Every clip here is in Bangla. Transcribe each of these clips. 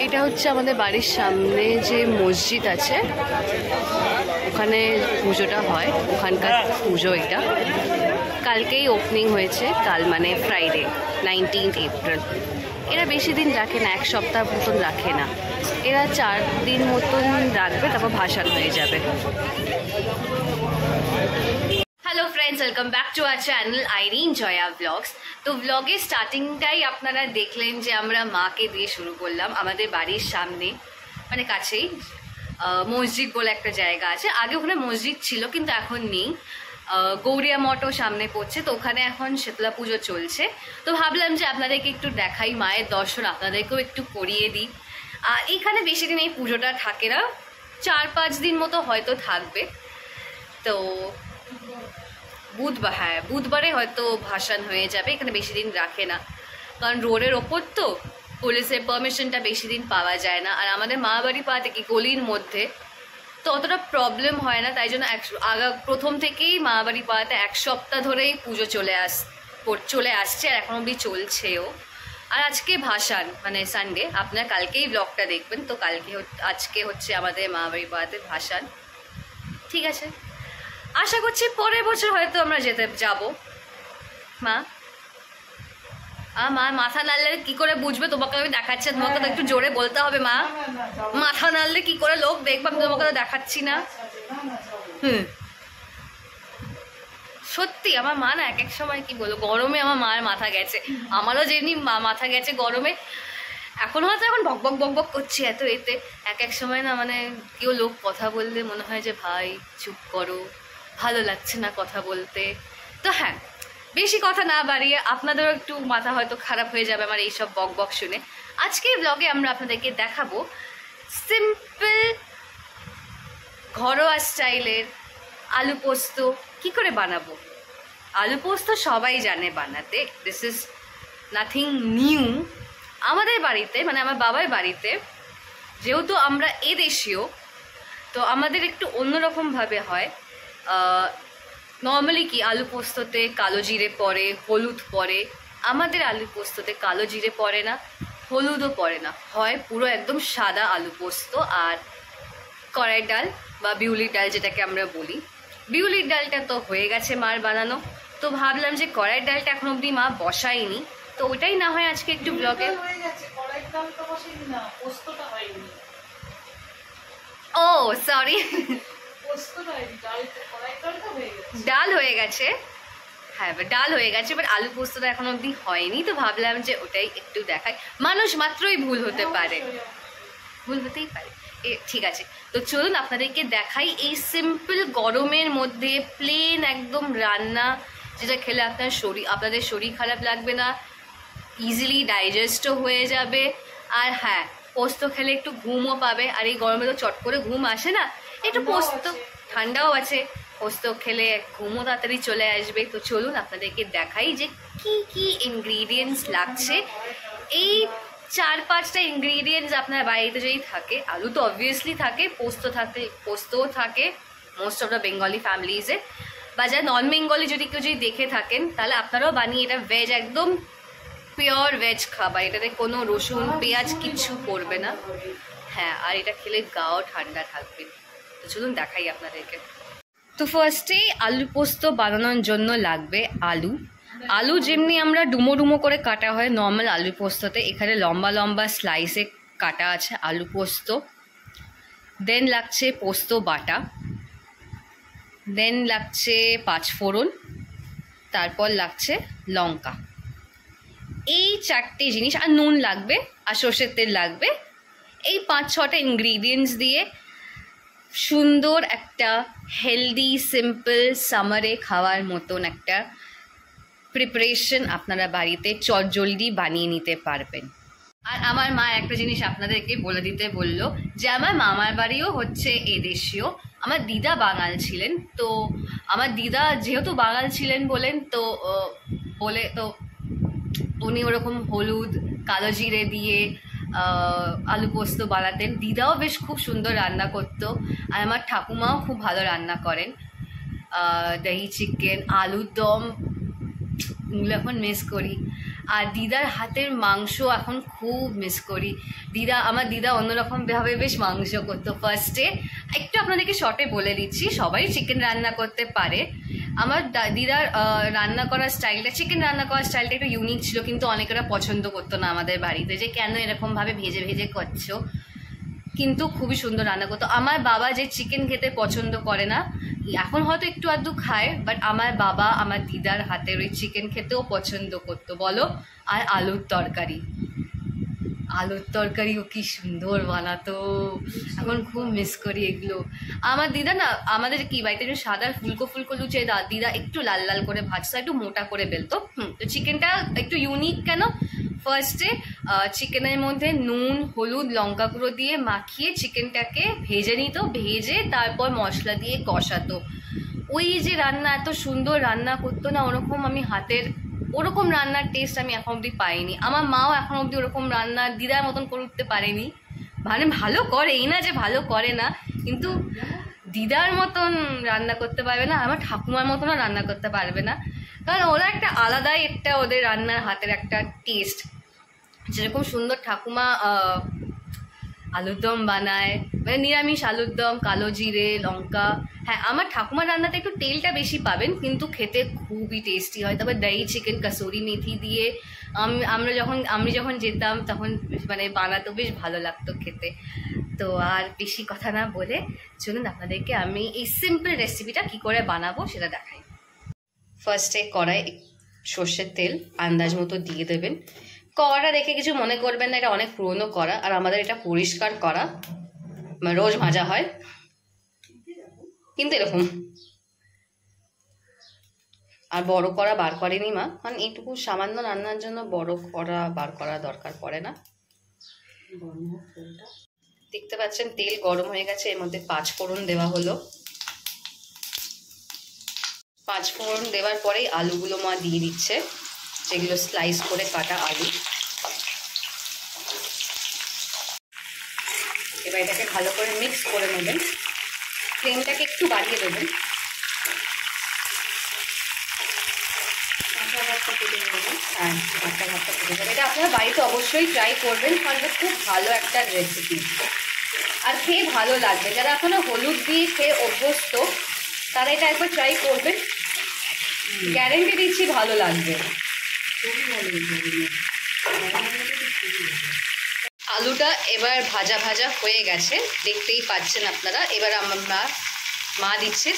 এটা হচ্ছে আমাদের বাড়ির সামনে যে মসজিদ আছে, ওখানে পুজোটা হয়, ওখানকার পুজো এটা। কালকেই ওপেনিং হয়েছে, কাল মানে ফ্রাইডে 19 এপ্রিল। এরা বেশি দিন রাখে না, 1 সপ্তাহ মতন রাখে না, এরা 4 দিন মতন রাখবে, তারপর ভাসান হয়ে যাবে। Hello friends, welcome back to our channel Irin Jaya vlogs. তো ব্লগের স্টার্টিংটাই আপনারা দেখলেন যে আমরা মাকে দিয়ে শুরু করলাম। আমাদের বাড়ির সামনে মানে কাছেই মসজিদ বলে একটা জায়গা আছে। আগে ওখানে মসজিদ ছিল কিন্তু এখন নেই। গৌরিয়া মঠও সামনে পড়ছে, তো ওখানে এখন শীতলা পুজো চলছে। তো ভাবলাম যে আপনাদেরকে একটু দেখাই, মায়ের দর্শন আপনাদেরকেও একটু করিয়ে দিই। এখানে বেশি দিন এই পুজোটা থাকে না, 4-5 দিন মতো হয়তো থাকবে। তো বুধবারে হয়তো ভাসান হয়ে যাবে। এখানে বেশি দিন রাখে না, কারণ রোডের ওপর তো পুলিশের পারমিশনটা বেশি দিন পাওয়া যায় না। আর আমাদের মা বাড়ি পাওয়া থেকে গলির মধ্যে, তো অতটা প্রবলেম হয় না। তাই জন্য প্রথম থেকেই মা বাড়ি পাওয়াতে 1 সপ্তাহ ধরেই পুজো চলে আসছে, আর এখন অবধি চলছেও। আর আজকে ভাসান মানে সানডে, আপনারা কালকেই ব্লগটা দেখবেন। তো আজকে হচ্ছে আমাদের মা বাড়ি পাওয়াতে ভাসান। ঠিক আছে, আশা করছি পরের বছর হয়তো আমরা যাব। মা মাথা নাড়লে কি করে বুঝবে? তোমাকে আমি দেখাচ্ছি, তোমাকে তো একটু জোরে বলতে হবে। মা মাথা নাড়লে কি করে লোক দেখবে? আমি তোমাকে তো দেখাচ্ছি না। সত্যি আমার মা না এক সময় কি বলবো, গরমে আমার মায়ের মাথা গেছে, আমারও যেমনি মাথা গেছে গরমে। এখন হয়তো এখন বক করছি এত এতে। এক সময় না মানে কেউ লোক কথা বললে মনে হয় যে ভাই চুপ করো, ভালো লাগছে না কথা বলতে। তো হ্যাঁ, বেশি কথা না বাড়িয়ে, আপনাদেরও একটু মাথা হয়তো খারাপ হয়ে যাবে আমার এইসব বক শুনে। আজকের ব্লগে আমরা আপনাদেরকে দেখাবো সিম্পল ঘরোয়া স্টাইলের আলু পোস্ত কি করে বানাবো। আলু পোস্ত সবাই জানে বানাতে, দিস ইজ নাথিং নিউ। আমাদের বাড়িতে মানে আমার বাবার বাড়িতে যেহেতু আমরা এদেশীয়, তো আমাদের একটু অন্যরকমভাবে হয়। নর্মালি কি আলু পোস্ততে কালো জিরে পড়ে, হলুদ পড়ে। আমাদের আলু পোস্ততে কালো জিরে পড়ে না, হলুদও পড়ে না, হয় পুরো একদম সাদা আলু পোস্ত। আর কড়াই ডাল বা বিউলির ডাল যেটাকে আমরা বলি, বিউলির ডালটা তো হয়ে গেছে মার বানানো। তো ভাবলাম যে কড়াই ডালটা এখন অবধি মা বসায়নি, তো ওটাই না হয় আজকে একটু ব্লগে। ও সরি, ডাল হয়ে গেছে। হ্যাঁ ডাল হয়ে গেছে, বাট আলু পোস্তটা এখন অবধি হয়নি। তো ভাবলাম যে ওটাই একটু দেখাই। মানুষ মাত্রই ভুল হতে পারে, ভুল হতেই পারে। ঠিক আছে, তো চলুন আপনাদেরকে দেখাই এই সিম্পল গরমের মধ্যে প্লেন একদম রান্না, যেটা খেলে আপনাদের শরীর খারাপ লাগবে না, ইজিলি ডাইজেস্টও হয়ে যাবে। আর হ্যাঁ, পোস্ত খেলে একটু ঘুমও পাবে। আর এই গরমে তো চট করে ঘুম আসে না, একটু পোস্ত, ঠান্ডাও আছে, পোস্ত খেলে ঘুমও তাড়াতাড়ি চলে আসবে। তো চলুন আপনাদেরকে দেখাই যে কি কি ইনগ্রিডিয়েন্টস লাগছে। এই 4-5টা ইনগ্রিডিয়েন্টস আপনার বাড়িতে যদি থাকে, আলু তো অবভিয়াসলি থাকে, পোস্তও থাকে মোস্ট অফ দ্য বেঙ্গলি ফ্যামিলিজে, বা যা নন বেঙ্গলি যদি কেউ দেখে থাকেন, তাহলে আপনারাও বানিয়ে, এটা ভেজ, একদম পিওর ভেজ খাবার। এটাতে কোনো রসুন পেঁয়াজ কিচ্ছু পড়বে না। হ্যাঁ, আর এটা খেলে গাও ঠান্ডা থাকবে। তো চলুন দেখাই আপনাদেরকে। তো ফার্স্টেই আলু পোস্ত বানানোর জন্য লাগবে আলু যেমনি আমরা ডুমো করে কাটা হয় নর্মাল আলু পোস্ততে, এখানে লম্বা লম্বা স্লাইসে কাটা আছে আলু পোস্ত। দেন লাগছে পোস্ত বাটা, দেন লাগছে 5 ফোড়ন, তারপর লাগছে লঙ্কা। এই 4টে জিনিস, আর নুন লাগবে, আর সর্ষের তেল লাগবে। এই 5-6টা ইনগ্রিডিয়েন্টস দিয়ে সুন্দর একটা হেলদি সিম্পল সামারে খাওয়ার মতন একটা প্রিপারেশন আপনারা বাড়িতে চটজলদি বানিয়ে নিতে পারবেন। আর আমার মা একটা জিনিস আপনাদেরকে বলে দিতে বললো যে আমার মামার বাড়িও হচ্ছে এদেশীয়। আমার দিদা বাঙাল ছিলেন, তো আমার দিদা যেহেতু বাঙাল ছিলেন তো উনি ওরকম হলুদ কালো জিরে দিয়ে আলু পোস্ত বানাতেন। দিদাও বেশ খুব সুন্দর রান্না করতো, আর আমার ঠাকুমাও খুব ভালো রান্না করেন। দহি চিকেন, আলুর দম, এগুলো এখন মিস করি। আর দিদার হাতের মাংস এখন খুব মিস করি। আমার দিদা অন্যরকমভাবে বেশ মাংস করতো ফার্স্টে। একটু আপনাদেরকে শর্টে বলে দিচ্ছি, সবাই চিকেন রান্না করতে পারে। আমার দিদার রান্না করার স্টাইলটা, চিকেন রান্না করার স্টাইলটা একটু ইউনিক ছিল, কিন্তু অনেকেরা পছন্দ করতো না আমাদের বাড়িতে, যে কেন এরকমভাবে ভেজে ভেজে করছো। কিন্তু খুবই সুন্দর রান্না করতো। আমার বাবা যে চিকেন খেতে পছন্দ করে না, এখন হয়তো একটু আধটু খায়, বাট আমার বাবা আমার দিদার হাতের ওই চিকেন খেতেও পছন্দ করতো বলো। আর আলুর তরকারিও কি সুন্দর বানাতো, এখন খুব মিস করি এগুলো। আমার দিদা না, আমাদের কি বাড়িতে একটু সাদা ফুলকো ফুলকো লুচে দিদা একটু লাল লাল করে ভাজতো, একটু মোটা করে বেলতো। তো চিকেনটা একটু ইউনিক কেন, ফার্স্টে চিকেনের মধ্যে নুন হলুদ লঙ্কা গুঁড়ো দিয়ে মাখিয়ে চিকেনটাকে ভেজে নিত, ভেজে তারপর মশলা দিয়ে কষাতো। ওই যে রান্না, এত সুন্দর রান্না করতো না, ওরকম রান্নার টেস্ট আমি এখন অবধি পাইনি। আমার মাও এখন অবধি ওরকম রান্না দিদার মতন করে উঠতে পারেনি। মানে ভালো করে, এই না যে ভালো করে না, কিন্তু দিদার মতন রান্না করতে পারবে না, আমার ঠাকুমার মতনও রান্না করতে পারবে না। কারণ ওরা একটা আলাদাই একটা, ওদের রান্নার হাতের একটা টেস্ট। যেরকম সুন্দর ঠাকুমা আলুর দম বানায়, মানে নিরামিষ আলুর দম, কালো জিরে লঙ্কা। হ্যাঁ, আমার ঠাকুমার রান্নাতে একটু তেলটা বেশি পাবেন, কিন্তু খেতে খুবই টেস্টি হয়। তারপর দই চিকেন কাসুরি মেথি দিয়ে আমি যখন যেতাম তখন মানে বানাতো, বেশ ভালো লাগতো খেতে। তো আর বেশি কথা না বলে চলুন আপনাদেরকে আমি এই সিম্পল রেসিপিটা কি করে বানাবো সেটা দেখাই। ফার্স্টে কড়াই সর্ষের তেল আন্দাজ মতো দিয়ে দেবেন। কড়াটা দেখে কিছু মনে করবেন না, এটা অনেক পুরনো কড়া, আর আমাদের এটা পরিষ্কার করা, রোজ ভাজা হয়, কিন্তু এরকম। আর বড় কড়া বার করেনি মা, কারণ এইটুকু সামান্য রান্নার জন্য বড় কড়া বার করা দরকার পড়ে না। দেখতে পাচ্ছেন তেল গরম হয়ে গেছে, এর মধ্যে 5 ফোড়ন দেওয়া হলো। 5 ফোড়ন দেওয়ার পরেই আলুগুলো মা দিয়ে দিচ্ছে, যেগুলো স্লাইস করে কাটা আলু। এবার এটাকে ভালো করে মিক্স করে নেবেন, ফ্লেমটাকে একটু বাড়িয়ে দেবেন। হ্যাঁ, ভাতটা ফুটে যাবে। এটা আপনারা বাড়িতে অবশ্যই ট্রাই করবেন, কারণ এটা খুব ভালো একটা রেসিপি আর খেয়ে ভালো লাগবে। যারা এখনো হলুদ দিয়ে খেয়ে অভ্যস্ত তারা এটা একবার ট্রাই করবেন, গ্যারেন্টি দিচ্ছি ভালো লাগবে। আলুটা এবার ভাজা ভাজা হয়ে গেছে, দেখতেই পাচ্ছেন আপনারা। এবার আমার মা দিচ্ছে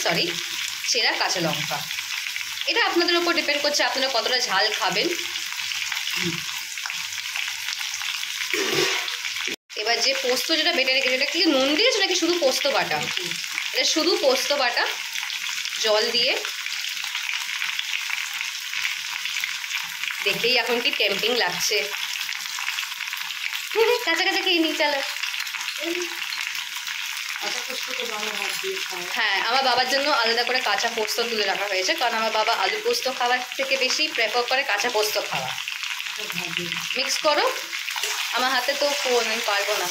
চেরা কাঁচা লঙ্কা। এটা আপনাদের উপর ডিপেন্ড করছে আপনারা কতটা ঝাল খাবেন। এবার যে পোস্ত যেটা বেটে রেখেছে, এটা কি নুন দিয়েছে নাকি শুধু পোস্ত বাটা? এটা শুধু পোস্ত বাটা, জল দিয়ে। দেখেই এখন কি টেম্পটিং লাগছে, কাঁচা কাঁচা খেয়ে নিই চলো। হ্যাঁ, আমার বাবার জন্য আলাদা করে কাঁচা পোস্ত তুলে রাখা হয়েছে, কারণ আমার বাবা আলু পোস্ত খাওয়ার থেকে বেশি প্রেফার করে কাঁচা পোস্ত খাওয়া। মিক্স করো, আমার হাতে তো আমি পারবো না।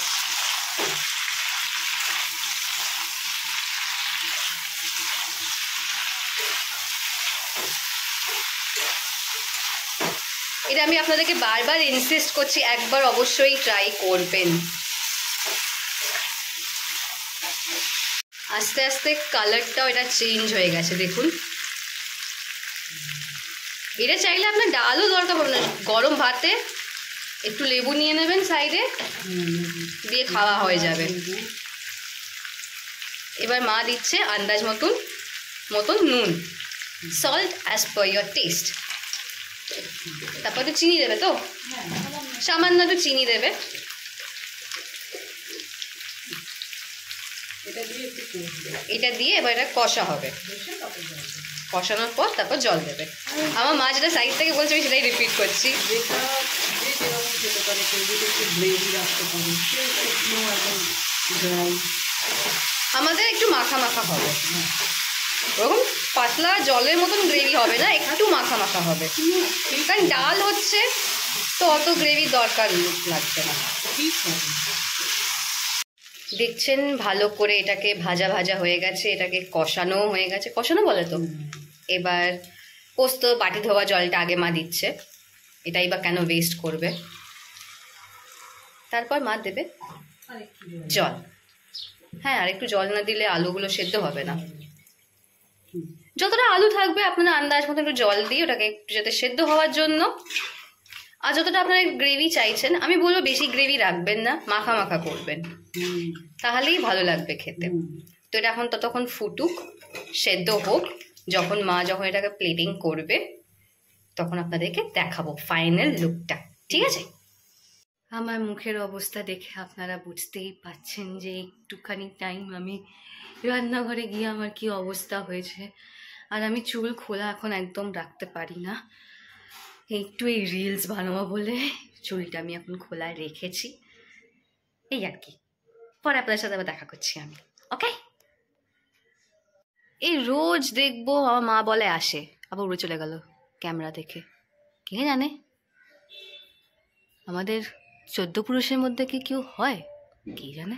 এটা আমি আপনাদেরকে বারবার ইনসিস্ট করছি, একবার অবশ্যই ট্রাই করবেন। আস্তে আস্তে কালারটাও এটা চেঞ্জ হয়ে গেছে, দেখুন। এটা চাইলে আপনার ডালও দরকার পড়বে না, গরম ভাতে একটু লেবু নিয়ে নেবেন সাইডে, দিয়ে খাওয়া হয়ে যাবে। এবার মা দিচ্ছে আন্দাজ মতন নুন, salt as per your test. তারপর তো চিনি দেবে, তো সামান্য একটু চিনি দেবে। এটা দিয়ে এবার এটা কষা হবে, কষানোর পর তারপর জল দেবে। আমার মা যেটা সাইড থেকে বলছে আমি সেটাই রিপিট করছি। আমাদের একটু মাখা মাখা হবে, ওরকম পাতলা জলের মতন গ্রেভি হবে না, একটু মাখা মাখা হবে, কারণ ডাল হচ্ছে তো অত গ্রেভি দরকার লাগবে না। দেখছেন ভালো করে এটাকে ভাজা ভাজা হয়ে গেছে, এটাকে কষানো হয়ে গেছে, কষানো বলে তো। এবার পোস্ত বাটি ধোয়া জলটা আগে মা দিচ্ছে, এটাই বা কেন ওয়েস্ট করবে। তারপর মা দেবে জল। হ্যাঁ, আর একটু জল না দিলে আলুগুলো সেদ্ধ হবে না। যতটা আলু থাকবে আপনারা আন্দাজ মতো একটু জল দিয়ে ওটাকে একটু যাতে সেদ্ধ হওয়ার জন্য। আর যতটা আপনারা গ্রেভি চাইছেন, আমি বলবো বেশি গ্রেভি রাখবেন না, মাখা মাখা করবেন, তাহলেই ভালো লাগবে খেতে। তো এটা এখন ততক্ষণ ফুটুক, সেদ্ধ হোক। যখন এটাকে প্লেটিং করবে তখন আপনাদেরকে দেখাবো ফাইনাল লুকটা, ঠিক আছে? আমার মুখের অবস্থা দেখে আপনারা বুঝতেই পাচ্ছেন যে একটুখানি টাইম আমি রান্নাঘরে গিয়ে আমার কি অবস্থা হয়েছে। আর আমি চুল খোলা এখন একদম রাখতে পারি না, একটু এই রিলস বানাবো বলে চুলটা আমি এখন খোলা রেখেছি, এই আর কি। পরে আপনার সাথে আবার দেখা করছি আমি, ওকে? এই রোজ দেখবো আমার মা বলে আসে, আবার উড়ে চলে গেল ক্যামেরা দেখে, কে জানে আমাদের 14 পুরুষের মধ্যে কি কেউ হয়, কে জানে।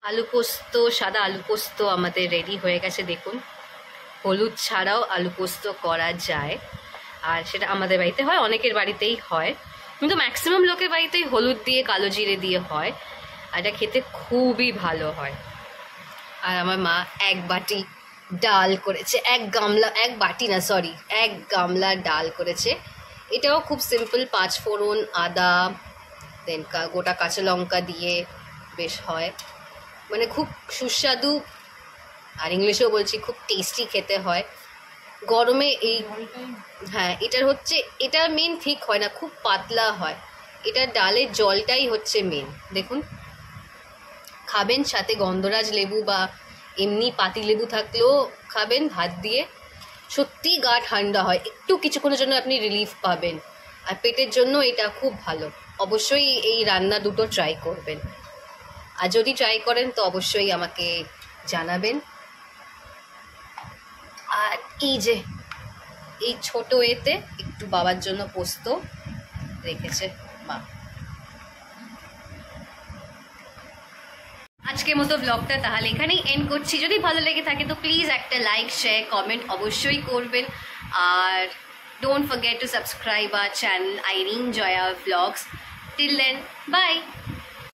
আলু পোস্ত, সাদা আলু পোস্ত আমাদের রেডি হয়ে গেছে দেখুন। হলুদ ছাড়াও আলু পোস্ত করা যায়, আর সেটা আমাদের বাড়িতে হয়, অনেকের বাড়িতেই হয়, কিন্তু ম্যাক্সিমাম লোকের বাড়িতেই হলুদ দিয়ে কালো জিরে দিয়ে হয়, আর এটা খেতে খুবই ভালো হয়। আর আমার মা 1 বাটি ডাল করেছে, 1 গামলা ডাল করেছে। এটাও খুব সিম্পল, 5 ফোড়ন, আদা, দেন গোটা কাঁচা লঙ্কা দিয়ে বেশ হয়, মানে খুব সুস্বাদু, আর ইংলিশেও বলছি খুব টেস্টি খেতে হয় গরমে। এই হ্যাঁ, এটা মেন ঠিক হয় না, খুব পাতলা হয়, এটা ডালের জলটাই হচ্ছে মেন। দেখুন, খাবেন, সাথে গন্ধরাজ লেবু বা এমনি পাতি লেবু থাকলেও খাবেন ভাত দিয়ে, সত্যি গা ঠান্ডা হয়, একটু কিছুক্ষণের জন্য আপনি রিলিফ পাবেন, আর পেটের জন্য এটা খুব ভালো। অবশ্যই এই রান্না দুটো ট্রাই করবেন, আর যদি ট্রাই করেন তো অবশ্যই আমাকে জানাবেন। আর এই যে এই ছোট এতে একটু বাবার জন্য পোস্ত রেখেছে মা। আজকের মতো ব্লগটা তাহলে এখানেই এন্ড করছি। যদি ভালো লেগে থাকে তো প্লিজ একটা লাইক, শেয়ার, কমেন্ট অবশ্যই করবেন, আর don't forget to subscribe our channel Irin Jaya blogs. Till then, by.